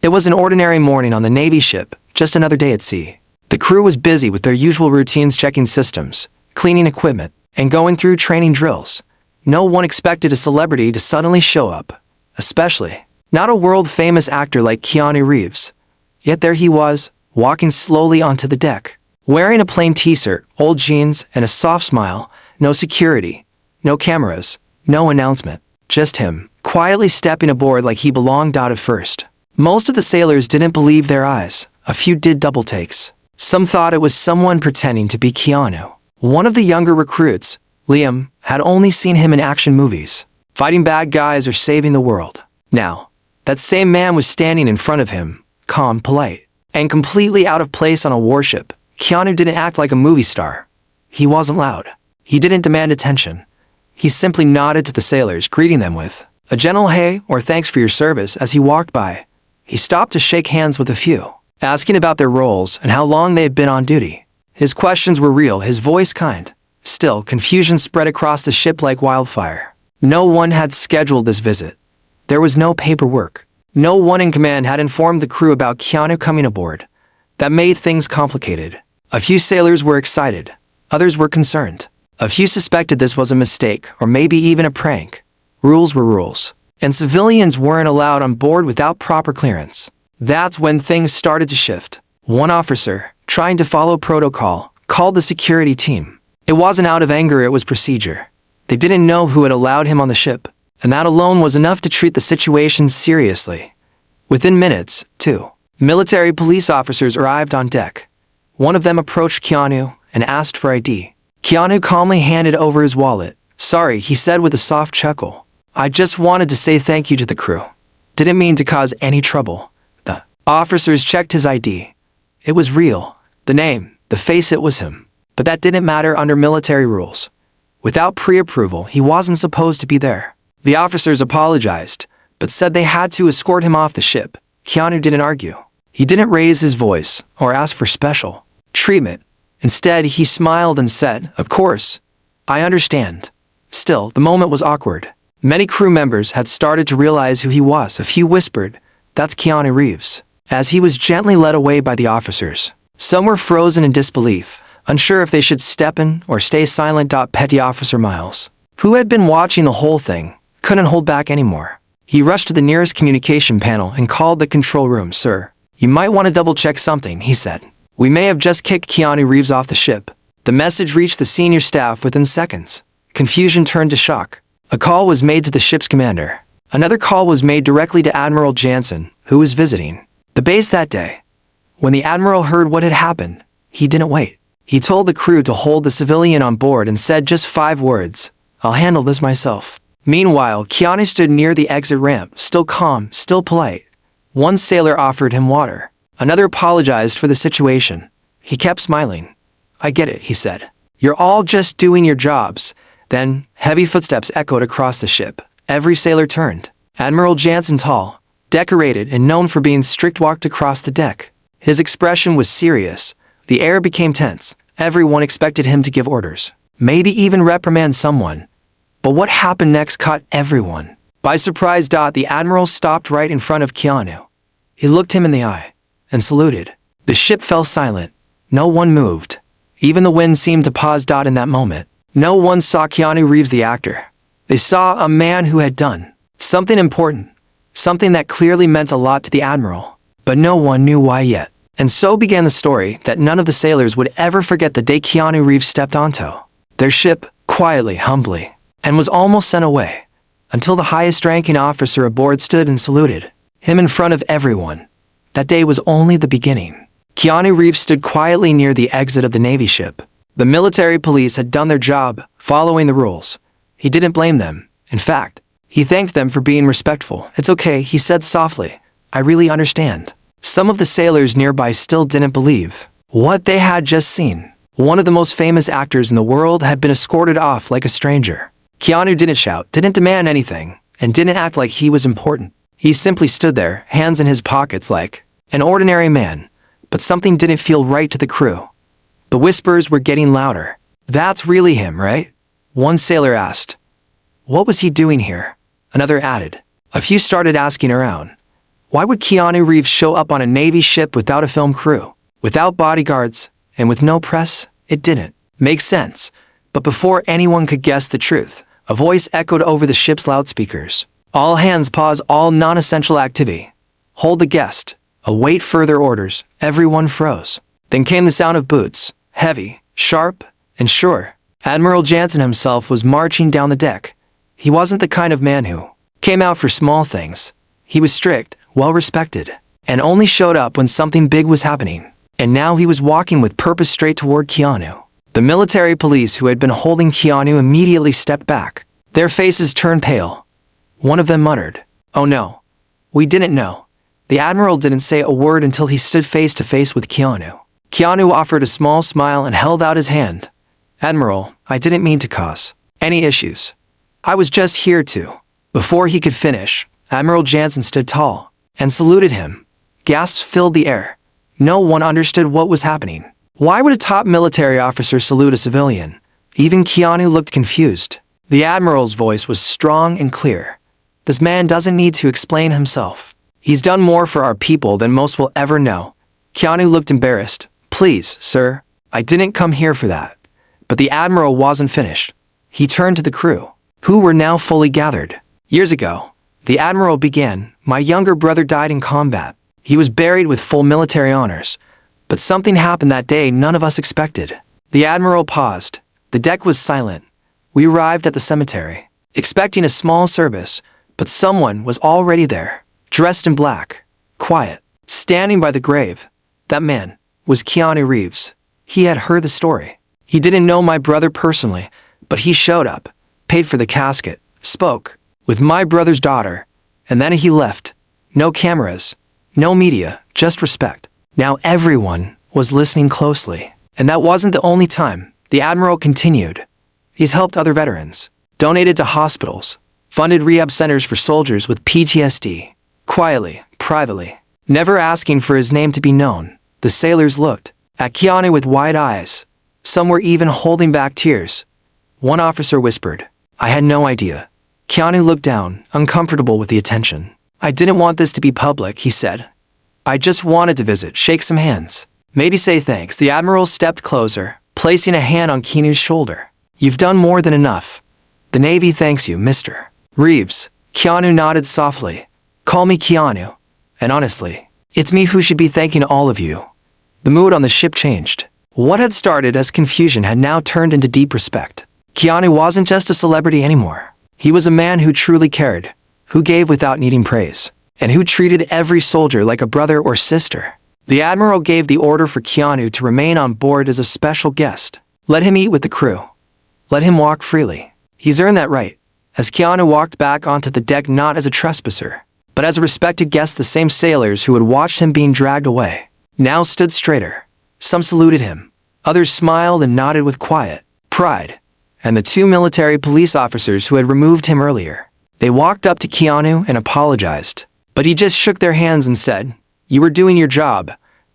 It was an ordinary morning on the Navy ship, just another day at sea. The crew was busy with their usual routines, checking systems, cleaning equipment, and going through training drills. No one expected a celebrity to suddenly show up, especially not a world-famous actor like Keanu Reeves. Yet there he was, walking slowly onto the deck, wearing a plain t-shirt, old jeans, and a soft smile. No security, no cameras, no announcement, just him, quietly stepping aboard like he belonged out at first. Most of the sailors didn't believe their eyes. A few did double takes. Some thought it was someone pretending to be Keanu. One of the younger recruits, Liam, had only seen him in action movies, fighting bad guys or saving the world. Now, that same man was standing in front of him, calm, polite, and completely out of place on a warship. Keanu didn't act like a movie star. He wasn't loud. He didn't demand attention. He simply nodded to the sailors, greeting them with a gentle hey or thanks for your service as he walked by. He stopped to shake hands with a few, asking about their roles and how long they had been on duty. His questions were real, his voice kind. Still, confusion spread across the ship like wildfire. No one had scheduled this visit. There was no paperwork. No one in command had informed the crew about Keanu coming aboard. That made things complicated. A few sailors were excited. Others were concerned. A few suspected this was a mistake, or maybe even a prank. Rules were rules, and civilians weren't allowed on board without proper clearance. That's when things started to shift. One officer, trying to follow protocol, called the security team. It wasn't out of anger, it was procedure. They didn't know who had allowed him on the ship, and that alone was enough to treat the situation seriously. Within minutes, 2 military police officers arrived on deck. One of them approached Keanu and asked for ID. Keanu calmly handed over his wallet. Sorry, he said with a soft chuckle. I just wanted to say thank you to the crew. Didn't mean to cause any trouble. The officers checked his ID. It was real. The name, the face, it was him. But that didn't matter under military rules. Without pre-approval, he wasn't supposed to be there. The officers apologized, but said they had to escort him off the ship. Keanu didn't argue. He didn't raise his voice or ask for special treatment. Instead, he smiled and said, Of course, I understand. Still, the moment was awkward. Many crew members had started to realize who he was. A few whispered, That's Keanu Reeves, as he was gently led away by the officers. Some were frozen in disbelief, unsure if they should step in or stay silent. Petty Officer Miles, who had been watching the whole thing, couldn't hold back anymore. He rushed to the nearest communication panel and called the control room. Sir, you might want to double-check something, he said. We may have just kicked Keanu Reeves off the ship. The message reached the senior staff within seconds. Confusion turned to shock. A call was made to the ship's commander. Another call was made directly to Admiral Jansen, who was visiting the base that day. When the Admiral heard what had happened, he didn't wait. He told the crew to hold the civilian on board and said just 5 words, I'll handle this myself. Meanwhile, Keanu stood near the exit ramp, still calm, still polite. One sailor offered him water. Another apologized for the situation. He kept smiling. I get it, he said. You're all just doing your jobs. Then, heavy footsteps echoed across the ship. Every sailor turned. Admiral Jansen, tall, decorated, and known for being strict, walked across the deck. His expression was serious. The air became tense. Everyone expected him to give orders, maybe even reprimand someone. But what happened next caught everyone by surprise. The Admiral stopped right in front of Keanu. He looked him in the eye and saluted. The ship fell silent. No one moved. Even the wind seemed to pause. In that moment, no one saw Keanu Reeves the actor. They saw a man who had done something important, something that clearly meant a lot to the Admiral, but no one knew why yet. And so began the story that none of the sailors would ever forget. The day Keanu Reeves stepped onto their ship, quietly, humbly, and was almost sent away, until the highest-ranking officer aboard stood and saluted him in front of everyone. That day was only the beginning. Keanu Reeves stood quietly near the exit of the Navy ship. The military police had done their job, following the rules. He didn't blame them. In fact, he thanked them for being respectful. It's okay, he said softly. I really understand. Some of the sailors nearby still didn't believe what they had just seen. One of the most famous actors in the world had been escorted off like a stranger. Keanu didn't shout, didn't demand anything, and didn't act like he was important. He simply stood there, hands in his pockets like an ordinary man. But something didn't feel right to the crew. The whispers were getting louder. That's really him, right? One sailor asked. What was he doing here? Another added. A few started asking around. Why would Keanu Reeves show up on a Navy ship without a film crew, without bodyguards, and with no press? It didn't make sense. But before anyone could guess the truth, a voice echoed over the ship's loudspeakers. All hands pause all non-essential activity. Hold the guest. Await further orders. Everyone froze. Then came the sound of boots, heavy, sharp, and sure. Admiral Jansen himself was marching down the deck. He wasn't the kind of man who came out for small things. He was strict, well-respected, and only showed up when something big was happening. And now he was walking with purpose straight toward Keanu. The military police who had been holding Keanu immediately stepped back. Their faces turned pale. One of them muttered, "Oh no. We didn't know." The Admiral didn't say a word until he stood face to face with Keanu. Keanu offered a small smile and held out his hand. "Admiral, I didn't mean to cause any issues. I was just here to..." Before he could finish, Admiral Jansen stood tall and saluted him. Gasps filled the air. No one understood what was happening. Why would a top military officer salute a civilian? Even Keanu looked confused. The Admiral's voice was strong and clear. "This man doesn't need to explain himself. He's done more for our people than most will ever know." Keanu looked embarrassed. "Please, sir, I didn't come here for that." But the Admiral wasn't finished. He turned to the crew, who were now fully gathered. "Years ago," the Admiral began, "my younger brother died in combat. He was buried with full military honors. But something happened that day none of us expected." The Admiral paused. The deck was silent. We arrived at the cemetery, expecting a small service, but someone was already there, dressed in black, quiet, standing by the grave. That man was Keanu Reeves. He had heard the story. He didn't know my brother personally, but he showed up, paid for the casket, spoke with my brother's daughter, and then he left. No cameras, no media, just respect. Now everyone was listening closely. And that wasn't the only time. The Admiral continued. He's helped other veterans, donated to hospitals, funded rehab centers for soldiers with PTSD, quietly, privately, never asking for his name to be known. The sailors looked at Keanu with wide eyes. Some were even holding back tears. One officer whispered, "I had no idea." Keanu looked down, uncomfortable with the attention. "I didn't want this to be public," he said. "I just wanted to visit, shake some hands, maybe say thanks." The Admiral stepped closer, placing a hand on Keanu's shoulder. "You've done more than enough. The Navy thanks you, Mr. Reeves." Keanu nodded softly. "Call me Keanu. And honestly, it's me who should be thanking all of you." The mood on the ship changed. What had started as confusion had now turned into deep respect. Keanu wasn't just a celebrity anymore. He was a man who truly cared, who gave without needing praise, and who treated every soldier like a brother or sister. The Admiral gave the order for Keanu to remain on board as a special guest. Let him eat with the crew. Let him walk freely. He's earned that right. As Keanu walked back onto the deck not as a trespasser, but as a respected guest, the same sailors who had watched him being dragged away now stood straighter. Some saluted him. Others smiled and nodded with quiet pride. And the two military police officers who had removed him earlier, they walked up to Keanu and apologized. But he just shook their hands and said, "You were doing your job.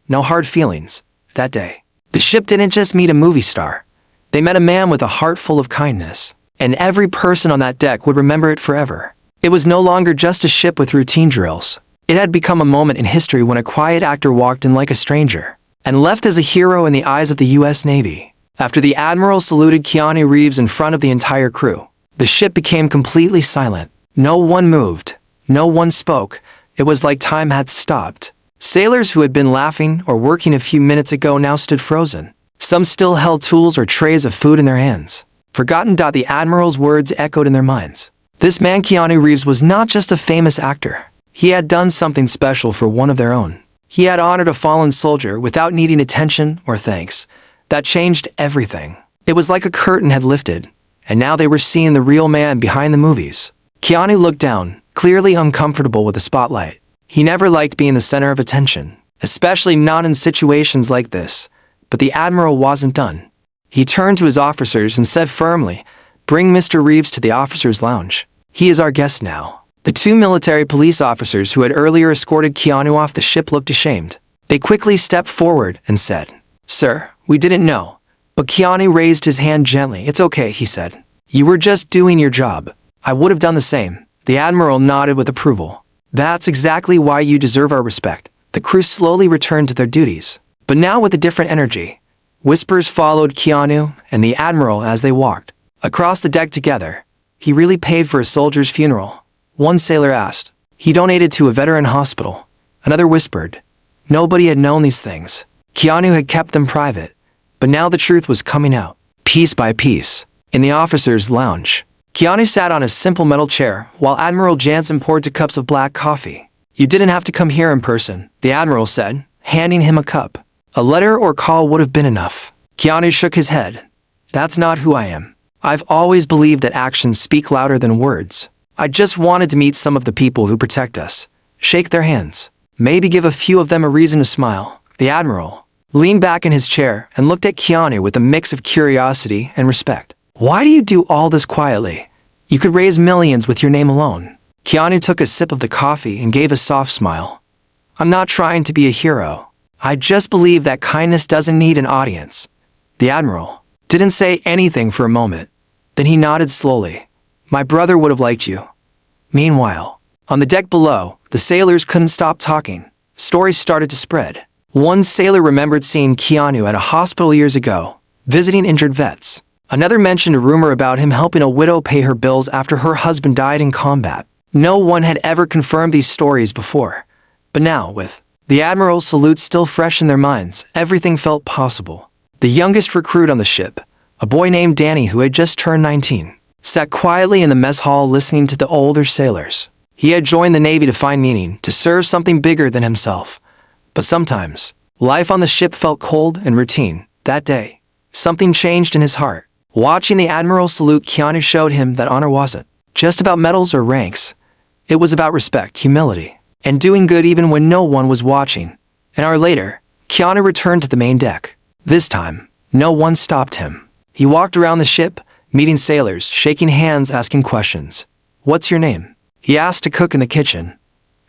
No hard feelings." That day, the ship didn't just meet a movie star. They met a man with a heart full of kindness. And every person on that deck would remember it forever. It was no longer just a ship with routine drills. It had become a moment in history when a quiet actor walked in like a stranger and left as a hero in the eyes of the U.S. Navy. After the Admiral saluted Keanu Reeves in front of the entire crew, the ship became completely silent. No one moved. No one spoke. It was like time had stopped. Sailors who had been laughing or working a few minutes ago now stood frozen. Some still held tools or trays of food in their hands. Forgotten. The Admiral's words echoed in their minds. This man Keanu Reeves was not just a famous actor. He had done something special for one of their own. He had honored a fallen soldier without needing attention or thanks. That changed everything. It was like a curtain had lifted, and now they were seeing the real man behind the movies. Keanu looked down, clearly uncomfortable with the spotlight. He never liked being the center of attention, especially not in situations like this. But the Admiral wasn't done. He turned to his officers and said firmly, "Bring Mr. Reeves to the officers' lounge. He is our guest now." The two military police officers who had earlier escorted Keanu off the ship looked ashamed. They quickly stepped forward and said, "Sir, we didn't know." But Keanu raised his hand gently. "It's okay," he said. "You were just doing your job. I would have done the same." The Admiral nodded with approval. That's exactly why you deserve our respect. The crew slowly returned to their duties, but now with a different energy. Whispers followed Keanu and the Admiral as they walked across the deck together. He really paid for a soldier's funeral, one sailor asked. He donated to a veteran hospital. Another whispered. Nobody had known these things. Keanu had kept them private, but now the truth was coming out, piece by piece. In the officers' lounge, Keanu sat on a simple metal chair while Admiral Jansen poured 2 cups of black coffee. You didn't have to come here in person, the Admiral said, handing him a cup. A letter or call would have been enough. Keanu shook his head. That's not who I am. I've always believed that actions speak louder than words. I just wanted to meet some of the people who protect us, shake their hands, maybe give a few of them a reason to smile. The Admiral leaned back in his chair and looked at Keanu with a mix of curiosity and respect. Why do you do all this quietly? You could raise millions with your name alone. Keanu took a sip of the coffee and gave a soft smile. I'm not trying to be a hero. I just believe that kindness doesn't need an audience. The Admiral didn't say anything for a moment. Then he nodded slowly. My brother would have liked you. Meanwhile, on the deck below, the sailors couldn't stop talking. Stories started to spread. One sailor remembered seeing Keanu at a hospital years ago, visiting injured vets. Another mentioned a rumor about him helping a widow pay her bills after her husband died in combat. No one had ever confirmed these stories before. But now, with the Admiral's salute still fresh in their minds, everything felt possible. The youngest recruit on the ship, a boy named Danny who had just turned 19, sat quietly in the mess hall listening to the older sailors. He had joined the Navy to find meaning, to serve something bigger than himself. But sometimes, life on the ship felt cold and routine. That day, something changed in his heart. Watching the Admiral salute Keanu showed him that honor wasn't just about medals or ranks. It was about respect, humility, and doing good even when no one was watching. An hour later, Keanu returned to the main deck. This time, no one stopped him. He walked around the ship, meeting sailors, shaking hands, asking questions. What's your name? He asked a cook in the kitchen.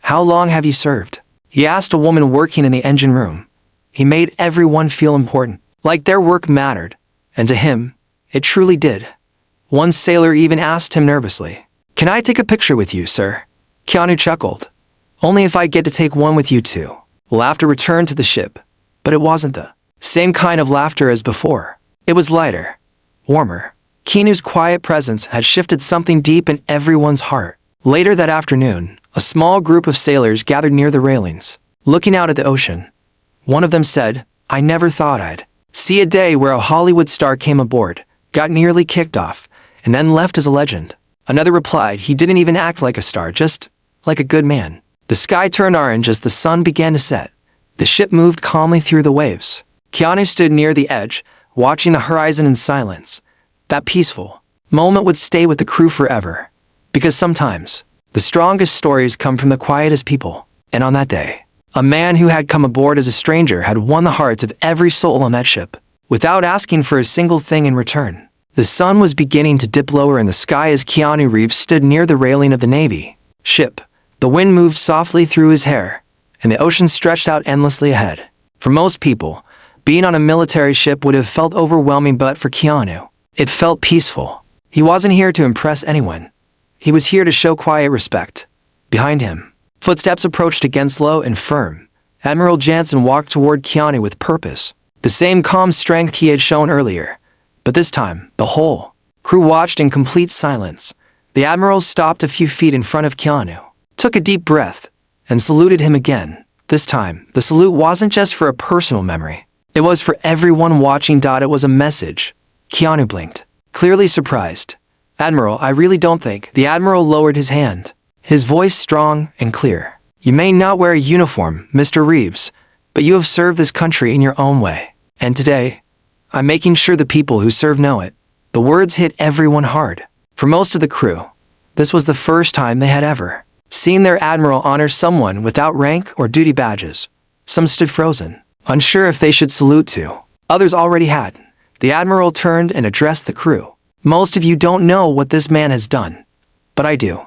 How long have you served? He asked a woman working in the engine room. He made everyone feel important, like their work mattered. And to him, it truly did. One sailor even asked him nervously, Can I take a picture with you, sir? Keanu chuckled. Only if I get to take one with you too. Laughter returned to the ship, but it wasn't the same kind of laughter as before. It was lighter, warmer. Keanu's quiet presence had shifted something deep in everyone's heart. Later that afternoon, a small group of sailors gathered near the railings, looking out at the ocean. One of them said, I never thought I'd see a day where a Hollywood star came aboard, got nearly kicked off, and then left as a legend. Another replied he didn't even act like a star, just like a good man. The sky turned orange as the sun began to set. The ship moved calmly through the waves. Keanu stood near the edge, watching the horizon in silence. That peaceful moment would stay with the crew forever. Because sometimes, the strongest stories come from the quietest people. And on that day, a man who had come aboard as a stranger had won the hearts of every soul on that ship, without asking for a single thing in return. The sun was beginning to dip lower in the sky as Keanu Reeves stood near the railing of the Navy ship. The wind moved softly through his hair, and the ocean stretched out endlessly ahead. For most people, being on a military ship would have felt overwhelming, but for Keanu, it felt peaceful. He wasn't here to impress anyone. He was here to show quiet respect. Behind him, footsteps approached again, slow and firm. Admiral Jansen walked toward Keanu with purpose, the same calm strength he had shown earlier. But this time, the whole crew watched in complete silence. The Admiral stopped a few feet in front of Keanu, took a deep breath, and saluted him again. This time, the salute wasn't just for a personal memory. It was for everyone watching. It was a message. Keanu blinked, clearly surprised. Admiral, I really don't think. The Admiral lowered his hand, his voice strong and clear. You may not wear a uniform, Mr. Reeves, but you have served this country in your own way. And today, I'm making sure the people who serve know it. The words hit everyone hard. For most of the crew, this was the first time they had ever seen their Admiral honor someone without rank or duty badges. Some stood frozen, unsure if they should salute to. Others already had. The Admiral turned and addressed the crew. Most of you don't know what this man has done, but I do.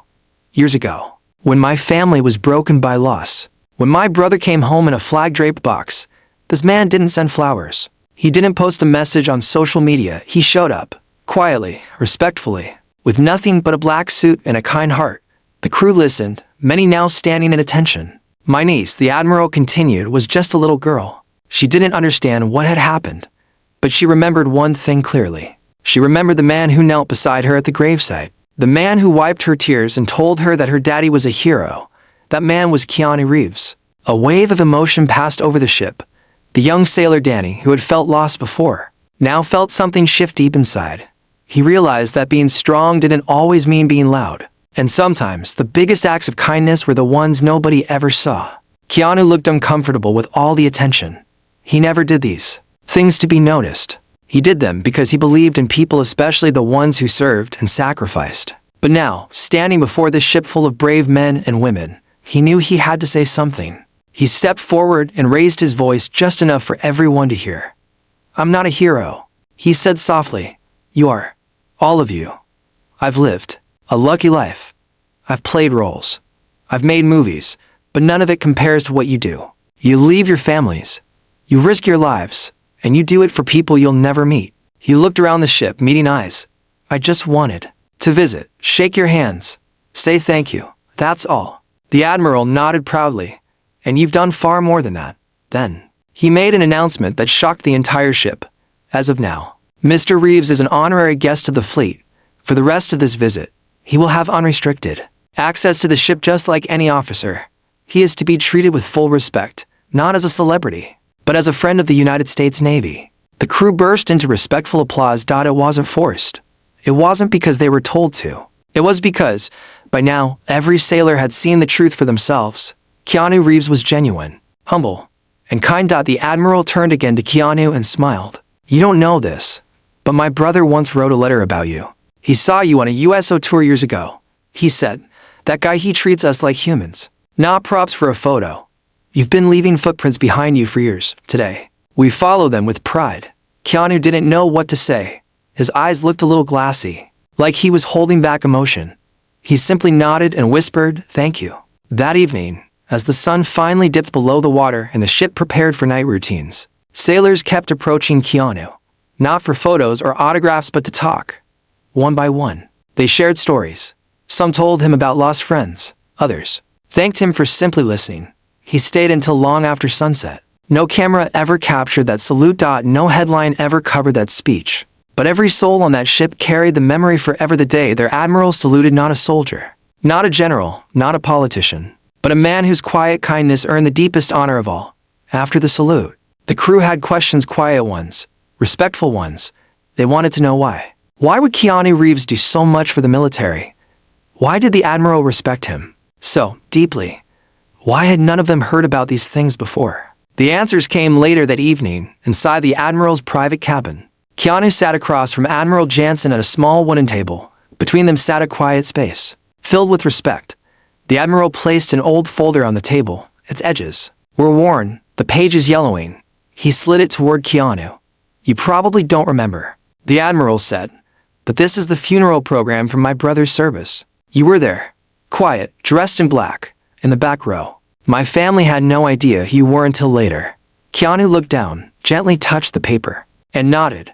Years ago, when my family was broken by loss, when my brother came home in a flag-draped box, this man didn't send flowers. He didn't post a message on social media. He showed up, quietly, respectfully, with nothing but a black suit and a kind heart. The crew listened, many now standing at attention. My niece, the Admiral continued, was just a little girl. She didn't understand what had happened, but she remembered one thing clearly. She remembered the man who knelt beside her at the gravesite. The man who wiped her tears and told her that her daddy was a hero. That man was Keanu Reeves. A wave of emotion passed over the ship. The young sailor Danny, who had felt lost before, now felt something shift deep inside. He realized that being strong didn't always mean being loud. And sometimes, the biggest acts of kindness were the ones nobody ever saw. Keanu looked uncomfortable with all the attention. He never did these things to be noticed. He did them because he believed in people, especially the ones who served and sacrificed. But now, standing before this ship full of brave men and women, he knew he had to say something. He stepped forward and raised his voice just enough for everyone to hear. "I'm not a hero," he said softly. "You are. All of you. I've lived a lucky life. I've played roles. I've made movies, but none of it compares to what you do. You leave your families. You risk your lives, and you do it for people you'll never meet." He looked around the ship, meeting eyes. "I just wanted to visit, shake your hands, say thank you. That's all." The Admiral nodded proudly. "And you've done far more than that." Then, he made an announcement that shocked the entire ship. "As of now, Mr. Reeves is an honorary guest of the fleet. For the rest of this visit, he will have unrestricted access to the ship just like any officer. He is to be treated with full respect, not as a celebrity, but as a friend of the United States Navy." The crew burst into respectful applause. It wasn't forced. It wasn't because they were told to. It was because, by now, every sailor had seen the truth for themselves. Keanu Reeves was genuine, humble, and kind. The Admiral turned again to Keanu and smiled. "You don't know this, but my brother once wrote a letter about you. He saw you on a USO tour years ago. He said, 'That guy, he treats us like humans, not props for a photo.' You've been leaving footprints behind you for years. Today, we follow them with pride." Keanu didn't know what to say. His eyes looked a little glassy, like he was holding back emotion. He simply nodded and whispered, "Thank you." That evening, as the sun finally dipped below the water and the ship prepared for night routines, sailors kept approaching Keanu, not for photos or autographs but to talk. One by one, they shared stories. Some told him about lost friends. Others thanked him for simply listening. He stayed until long after sunset. No camera ever captured that salute. No headline ever covered that speech. But every soul on that ship carried the memory forever. The day their admiral saluted not a soldier, not a general, not a politician, but a man whose quiet kindness earned the deepest honor of all. After the salute, the crew had questions, quiet ones, respectful ones. They wanted to know why. Why would Keanu Reeves do so much for the military? Why did the Admiral respect him so deeply? Why had none of them heard about these things before? The answers came later that evening, inside the Admiral's private cabin. Keanu sat across from Admiral Jansen at a small wooden table. Between them sat a quiet space, filled with respect. The Admiral placed an old folder on the table. Its edges were worn, the pages yellowing. He slid it toward Keanu. "You probably don't remember," the Admiral said, "but this is the funeral program from my brother's service. You were there, quiet, dressed in black, in the back row. My family had no idea who you were until later." Keanu looked down, gently touched the paper, and nodded.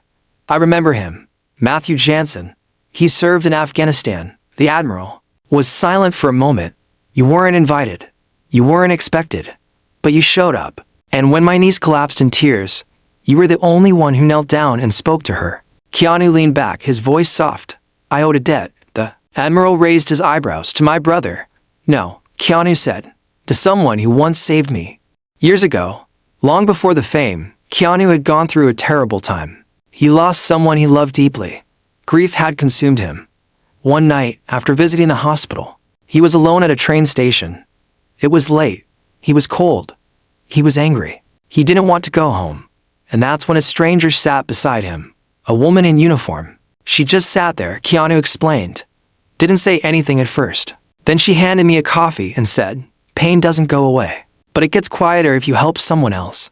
"I remember him. Matthew Jansen. He served in Afghanistan." The Admiral was silent for a moment. "You weren't invited. You weren't expected. But you showed up. And when my niece collapsed in tears, you were the only one who knelt down and spoke to her." Keanu leaned back, his voice soft. "I owed a debt." The Admiral raised his eyebrows. "To my brother?" "No," Keanu said. "To someone who once saved me. Years ago, long before the fame, Keanu had gone through a terrible time. He lost someone he loved deeply. Grief had consumed him. One night, after visiting the hospital, he was alone at a train station. It was late. He was cold. He was angry. He didn't want to go home. And that's when a stranger sat beside him. A woman in uniform. She just sat there, Keanu explained. Didn't say anything at first. Then she handed me a coffee and said, "Pain doesn't go away, but it gets quieter if you help someone else."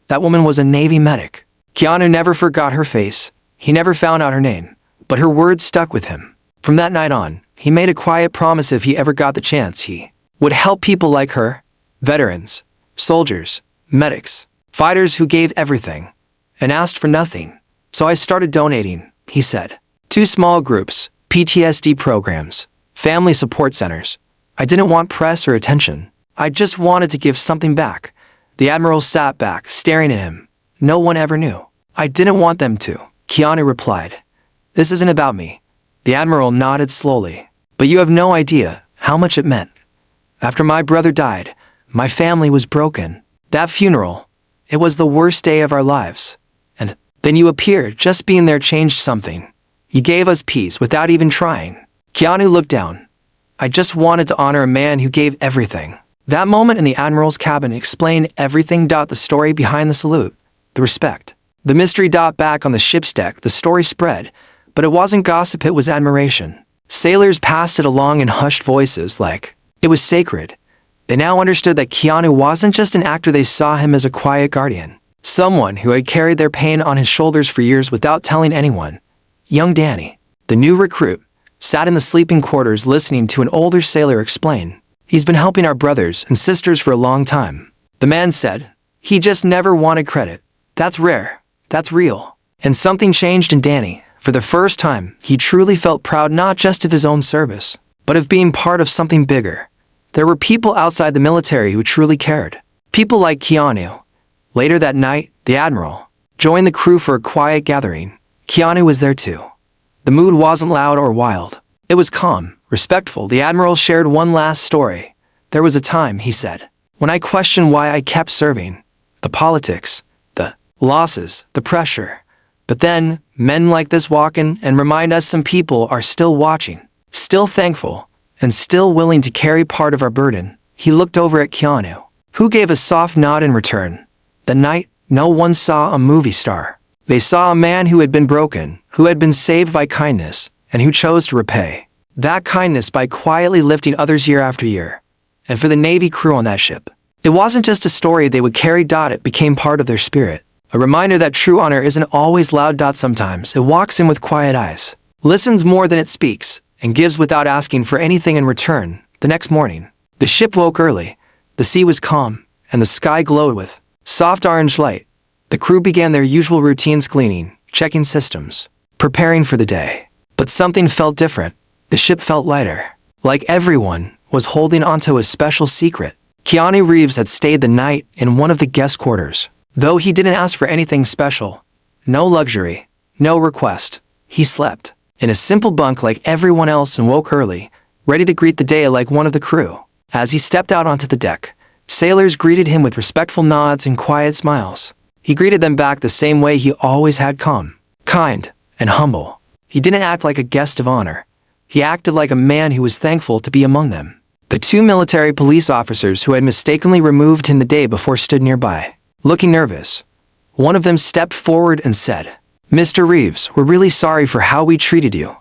That woman was a Navy medic. Keanu never forgot her face. He never found out her name, but her words stuck with him. From that night on, he made a quiet promise if he ever got the chance, he would help people like her, veterans, soldiers, medics, fighters who gave everything and asked for nothing. "So I started donating," he said. 2 small groups, PTSD programs, family support centers. I didn't want press or attention. I just wanted to give something back. The Admiral sat back, staring at him. No one ever knew. I didn't want them to, Keanu replied. This isn't about me. The Admiral nodded slowly. But you have no idea how much it meant. After my brother died, my family was broken. That funeral, it was the worst day of our lives. And then you appeared, just being there changed something. You gave us peace without even trying. Keanu looked down. I just wanted to honor a man who gave everything. That moment in the Admiral's cabin explained everything. The story behind the salute, the respect, the mystery. Back on the ship's deck, the story spread, but it wasn't gossip, it was admiration. Sailors passed it along in hushed voices like it was sacred. They now understood that Keanu wasn't just an actor, they saw him as a quiet guardian. Someone who had carried their pain on his shoulders for years without telling anyone. Young Danny, the new recruit, sat in the sleeping quarters listening to an older sailor explain. He's been helping our brothers and sisters for a long time. The man said, he just never wanted credit. That's rare. That's real. And something changed in Danny. For the first time, he truly felt proud not just of his own service, but of being part of something bigger. There were people outside the military who truly cared. People like Keanu. Later that night, the Admiral joined the crew for a quiet gathering. Keanu was there too. The mood wasn't loud or wild. It was calm, respectful. The Admiral shared one last story. There was a time, he said, when I questioned why I kept serving. The politics, the losses, the pressure. But then, men like this walk in and remind us some people are still watching, still thankful, and still willing to carry part of our burden. He looked over at Keanu, who gave a soft nod in return. That night, no one saw a movie star. They saw a man who had been broken, who had been saved by kindness, and who chose to repay that kindness by quietly lifting others year after year. And for the Navy crew on that ship, it wasn't just a story they would carry. It became part of their spirit. A reminder that true honor isn't always loud. Sometimes it walks in with quiet eyes, listens more than it speaks, and gives without asking for anything in return. The next morning, the ship woke early. The sea was calm, and the sky glowed with soft orange light. The crew began their usual routines, cleaning, checking systems, preparing for the day. But something felt different. The ship felt lighter, like everyone was holding onto a special secret. Keanu Reeves had stayed the night in one of the guest quarters. Though he didn't ask for anything special, no luxury, no request, he slept in a simple bunk like everyone else and woke early, ready to greet the day like one of the crew. As he stepped out onto the deck, sailors greeted him with respectful nods and quiet smiles. He greeted them back the same way he always had, calm, kind, and humble. He didn't act like a guest of honor. He acted like a man who was thankful to be among them. The two military police officers who had mistakenly removed him the day before stood nearby, looking nervous. One of them stepped forward and said, Mr. Reeves, we're really sorry for how we treated you.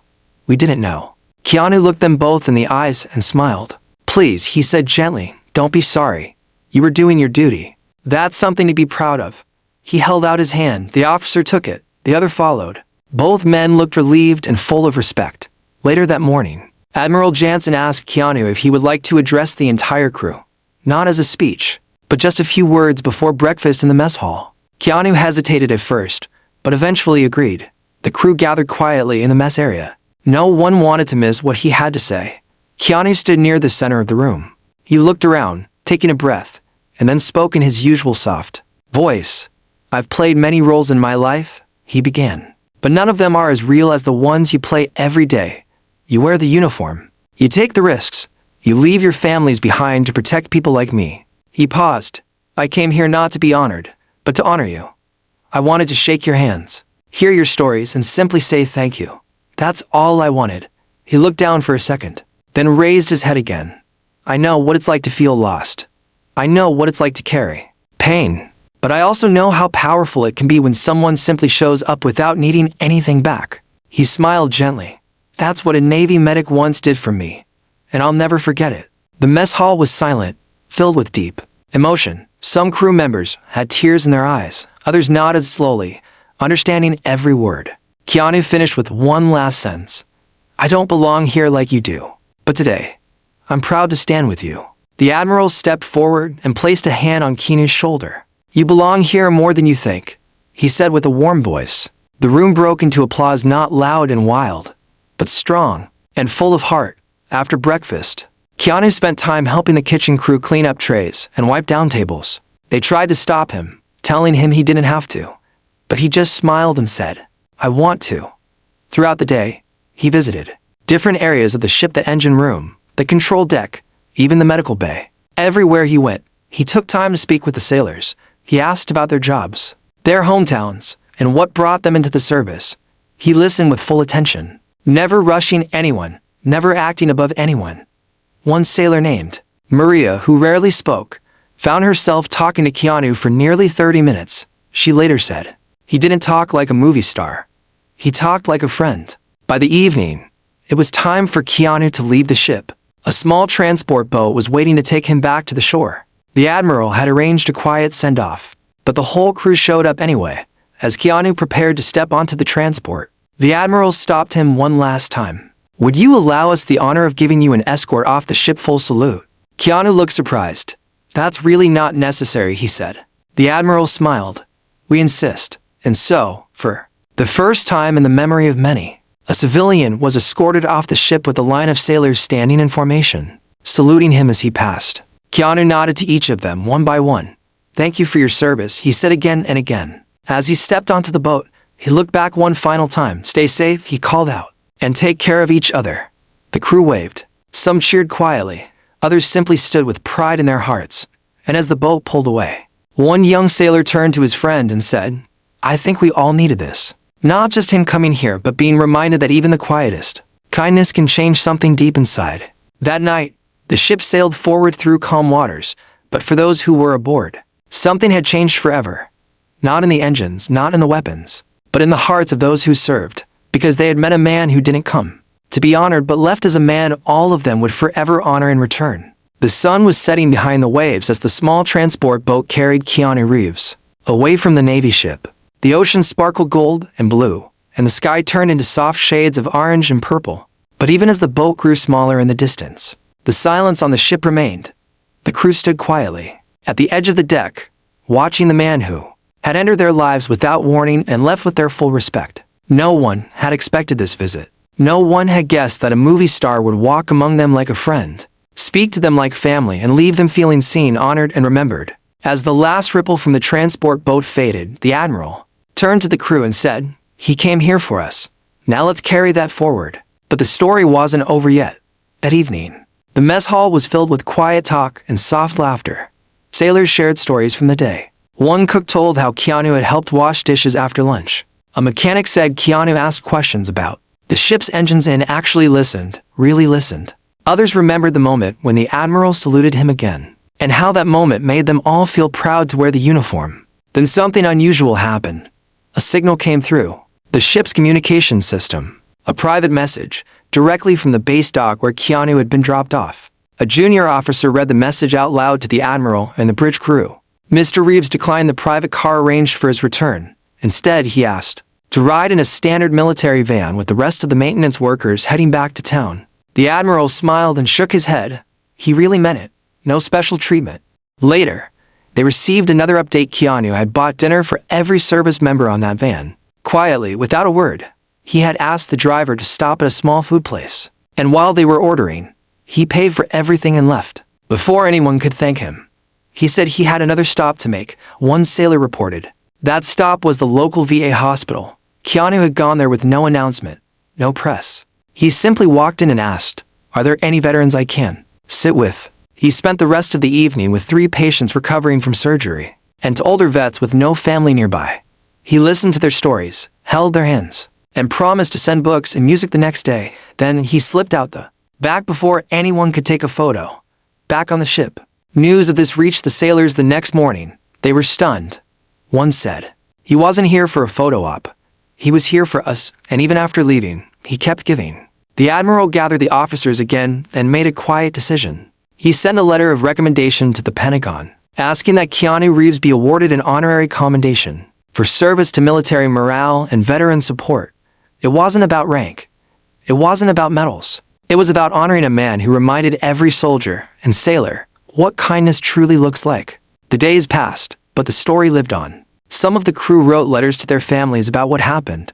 We didn't know. Keanu looked them both in the eyes and smiled. Please, he said gently, don't be sorry. You were doing your duty. That's something to be proud of. He held out his hand. The officer took it. The other followed. Both men looked relieved and full of respect. Later that morning, Admiral Jansen asked Keanu if he would like to address the entire crew. Not as a speech, but just a few words before breakfast in the mess hall. Keanu hesitated at first, but eventually agreed. The crew gathered quietly in the mess area. No one wanted to miss what he had to say. Keanu stood near the center of the room. He looked around, taking a breath, and then spoke in his usual soft voice. I've played many roles in my life, he began, but none of them are as real as the ones you play every day. You wear the uniform. You take the risks. You leave your families behind to protect people like me. He paused. I came here not to be honored, but to honor you. I wanted to shake your hands, hear your stories, and simply say thank you. That's all I wanted. He looked down for a second, then raised his head again. I know what it's like to feel lost. I know what it's like to carry pain, but I also know how powerful it can be when someone simply shows up without needing anything back. He smiled gently. That's what a Navy medic once did for me, and I'll never forget it. The mess hall was silent, filled with deep emotion. Some crew members had tears in their eyes. Others nodded slowly, understanding every word. Keanu finished with one last sentence. I don't belong here like you do, but today, I'm proud to stand with you. The Admiral stepped forward and placed a hand on Keanu's shoulder. You belong here more than you think, he said with a warm voice. The room broke into applause, not loud and wild, but strong and full of heart. After breakfast, Keanu spent time helping the kitchen crew clean up trays and wipe down tables. They tried to stop him, telling him he didn't have to. But he just smiled and said, "I want to." Throughout the day, he visited different areas of the ship, the engine room, the control deck, even the medical bay. Everywhere he went, he took time to speak with the sailors. He asked about their jobs, their hometowns, and what brought them into the service. He listened with full attention, never rushing anyone, never acting above anyone. One sailor named Maria, who rarely spoke, found herself talking to Keanu for nearly 30 minutes. She later said, "He didn't talk like a movie star. He talked like a friend." By the evening, it was time for Keanu to leave the ship. A small transport boat was waiting to take him back to the shore. The Admiral had arranged a quiet send-off, but the whole crew showed up anyway. As Keanu prepared to step onto the transport, the Admiral stopped him one last time. "Would you allow us the honor of giving you an escort off the ship?" Full salute. Keanu looked surprised. "That's really not necessary," he said. The Admiral smiled. "We insist." And so, for the first time in the memory of many, a civilian was escorted off the ship with a line of sailors standing in formation, saluting him as he passed. Keanu nodded to each of them one by one. "Thank you for your service," he said again and again. As he stepped onto the boat, he looked back one final time. "Stay safe," he called out, "and take care of each other." The crew waved. Some cheered quietly. Others simply stood with pride in their hearts. And as the boat pulled away, one young sailor turned to his friend and said, "I think we all needed this. Not just him coming here, but being reminded that even the quietest kindness can change something deep inside." That night, the ship sailed forward through calm waters, but for those who were aboard, something had changed forever. Not in the engines, not in the weapons, but in the hearts of those who served, because they had met a man who didn't come to be honored but left as a man all of them would forever honor in return. The sun was setting behind the waves as the small transport boat carried Keanu Reeves away from the Navy ship. The ocean sparkled gold and blue, and the sky turned into soft shades of orange and purple. But even as the boat grew smaller in the distance, the silence on the ship remained. The crew stood quietly at the edge of the deck, watching the man who had entered their lives without warning and left with their full respect. No one had expected this visit. No one had guessed that a movie star would walk among them like a friend, speak to them like family, and leave them feeling seen, honored, and remembered. As the last ripple from the transport boat faded, the Admiral turned to the crew and said, "He came here for us. Now let's carry that forward." But the story wasn't over yet. That evening, the mess hall was filled with quiet talk and soft laughter. Sailors shared stories from the day. One cook told how Keanu had helped wash dishes after lunch. A mechanic said Keanu asked questions about the ship's engines and actually listened, really listened. Others remembered the moment when the Admiral saluted him again, and how that moment made them all feel proud to wear the uniform. Then something unusual happened. A signal came through the ship's communication system, a private message, directly from the base dock where Keanu had been dropped off. A junior officer read the message out loud to the Admiral and the bridge crew. Mr. Reeves declined the private car arranged for his return. Instead, he asked to ride in a standard military van with the rest of the maintenance workers heading back to town. The Admiral smiled and shook his head. He really meant it. No special treatment. Later, they received another update. Keanu had bought dinner for every service member on that van. Quietly, without a word, he had asked the driver to stop at a small food place. And while they were ordering, he paid for everything and left, before anyone could thank him. He said he had another stop to make, one sailor reported. That stop was the local VA hospital. Keanu had gone there with no announcement, no press. He simply walked in and asked, "Are there any veterans I can sit with?" He spent the rest of the evening with 3 patients recovering from surgery, and to older vets with no family nearby. He listened to their stories, held their hands, and promised to send books and music the next day. Then he slipped out the back before anyone could take a photo. Back on the ship, news of this reached the sailors the next morning. They were stunned. One said, "He wasn't here for a photo op. He was here for us, and even after leaving, he kept giving." The Admiral gathered the officers again and made a quiet decision. He sent a letter of recommendation to the Pentagon, asking that Keanu Reeves be awarded an honorary commendation for service to military morale and veteran support. It wasn't about rank. It wasn't about medals. It was about honoring a man who reminded every soldier and sailor what kindness truly looks like. The days passed, but the story lived on. Some of the crew wrote letters to their families about what happened.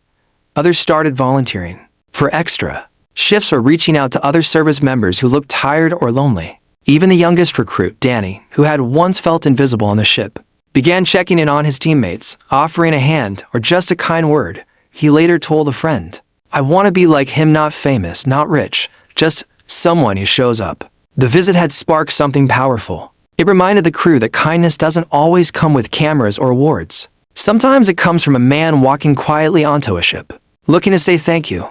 Others started volunteering for extra Shifts were reaching out to other service members who looked tired or lonely. Even the youngest recruit, Danny, who had once felt invisible on the ship, began checking in on his teammates, offering a hand or just a kind word. He later told a friend, "I want to be like him, not famous, not rich, just someone who shows up." The visit had sparked something powerful. It reminded the crew that kindness doesn't always come with cameras or awards. Sometimes it comes from a man walking quietly onto a ship, looking to say thank you.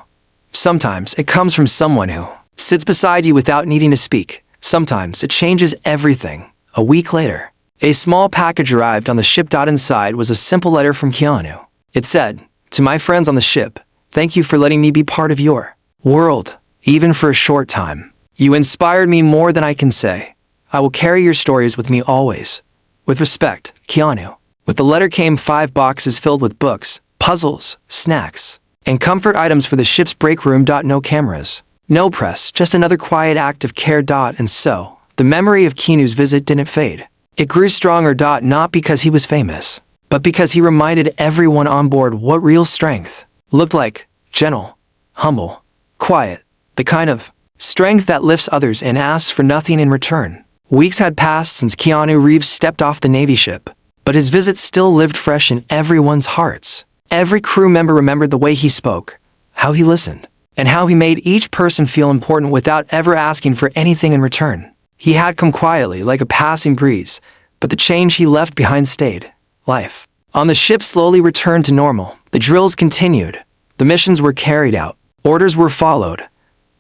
Sometimes it comes from someone who sits beside you without needing to speak. Sometimes it changes everything. A week later, a small package arrived on the ship. Inside was a simple letter from Keanu. It said, "To my friends on the ship, thank you for letting me be part of your world, even for a short time. You inspired me more than I can say. I will carry your stories with me always. With respect, Keanu." With the letter came 5 boxes filled with books, puzzles, snacks, and comfort items for the ship's break room. No cameras, no press, just another quiet act of care. And so, the memory of Keanu's visit didn't fade. It grew stronger. Not because he was famous, but because he reminded everyone on board what real strength looked like: gentle, humble, quiet, the kind of strength that lifts others and asks for nothing in return. Weeks had passed since Keanu Reeves stepped off the Navy ship, but his visit still lived fresh in everyone's hearts. Every crew member remembered the way he spoke, how he listened, and how he made each person feel important without ever asking for anything in return. He had come quietly, like a passing breeze, but the change he left behind stayed. Life on the ship slowly returned to normal. The drills continued. The missions were carried out. Orders were followed.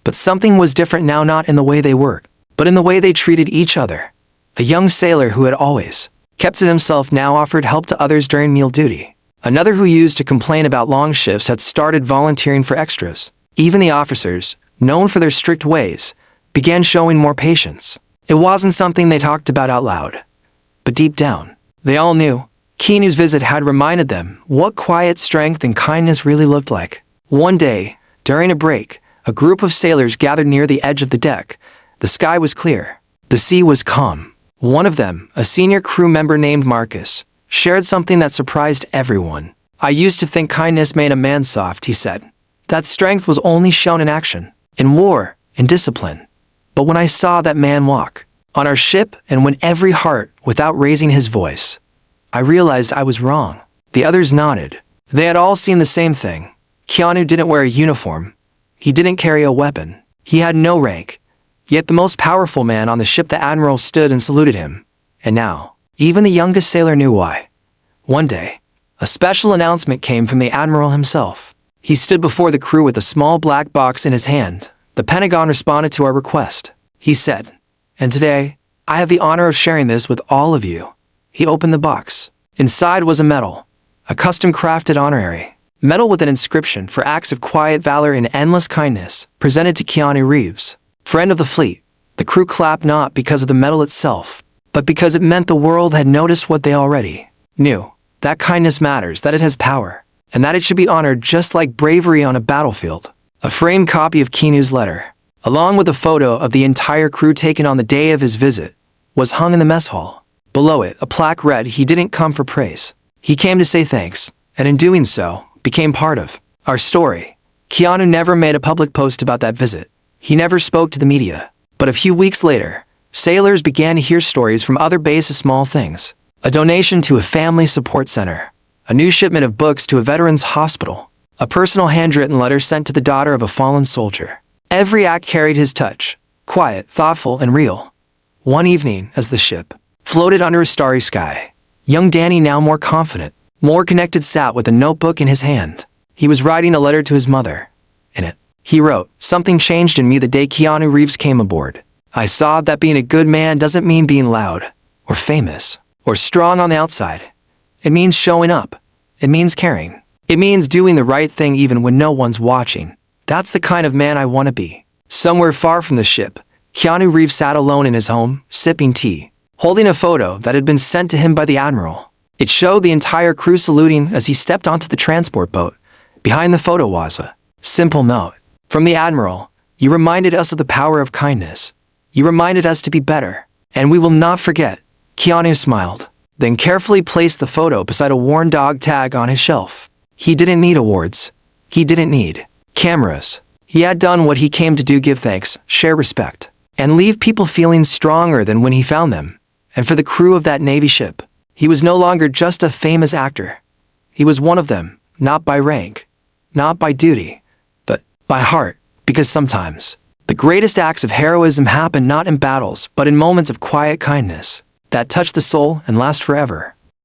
But something was different now, not in the way they worked, but in the way they treated each other. A young sailor who had always kept to himself now offered help to others during meal duty. Another who used to complain about long shifts had started volunteering for extras. Even the officers, known for their strict ways, began showing more patience. It wasn't something they talked about out loud, but deep down, they all knew. Keanu's visit had reminded them what quiet strength and kindness really looked like. One day, during a break, a group of sailors gathered near the edge of the deck. The sky was clear. The sea was calm. One of them, a senior crew member named Marcus, shared something that surprised everyone. "I used to think kindness made a man soft," he said. "That strength was only shown in action, in war, in discipline. But when I saw that man walk on our ship and win every heart without raising his voice, I realized I was wrong." The others nodded. They had all seen the same thing. Keanu didn't wear a uniform. He didn't carry a weapon. He had no rank. Yet the most powerful man on the ship, the Admiral, stood and saluted him. And now, even the youngest sailor knew why. One day, a special announcement came from the Admiral himself. He stood before the crew with a small black box in his hand. "The Pentagon responded to our request," he said. "And today, I have the honor of sharing this with all of you." He opened the box. Inside was a medal, a custom-crafted honorary medal with an inscription for acts of quiet valor and endless kindness, presented to Keanu Reeves, friend of the fleet. The crew clapped not because of the medal itself, but because it meant the world had noticed what they already knew: that kindness matters, that it has power, and that it should be honored just like bravery on a battlefield. A framed copy of Keanu's letter, along with a photo of the entire crew taken on the day of his visit, was hung in the mess hall. Below it, a plaque read, "He didn't come for praise. He came to say thanks, and in doing so, became part of our story." Keanu never made a public post about that visit. He never spoke to the media. But a few weeks later, sailors began to hear stories from other bases: small things, a donation to a family support center, a new shipment of books to a veterans hospital, a personal handwritten letter sent to the daughter of a fallen soldier. Every act carried his touch, quiet, thoughtful, and real. One evening, as the ship floated under a starry sky, young Danny, now more confident, more connected, sat with a notebook in his hand. He was writing a letter to his mother. In it, he wrote, "Something changed in me the day Keanu Reeves came aboard. I saw that being a good man doesn't mean being loud, or famous, or strong on the outside. It means showing up. It means caring. It means doing the right thing even when no one's watching. That's the kind of man I want to be." Somewhere far from the ship, Keanu Reeves sat alone in his home, sipping tea, holding a photo that had been sent to him by the Admiral. It showed the entire crew saluting as he stepped onto the transport boat. Behind the photo was a simple note from the Admiral: "You reminded us of the power of kindness. You reminded us to be better, and we will not forget." Keanu smiled, then carefully placed the photo beside a worn dog tag on his shelf. He didn't need awards. He didn't need cameras He had done what he came to do: give thanks, share respect, and leave people feeling stronger than when he found them. And for the crew of that Navy ship, he was no longer just a famous actor. He was one of them, not by rank, not by duty, but by heart, because sometimes the greatest acts of heroism happen not in battles but in moments of quiet kindness that touch the soul and last forever.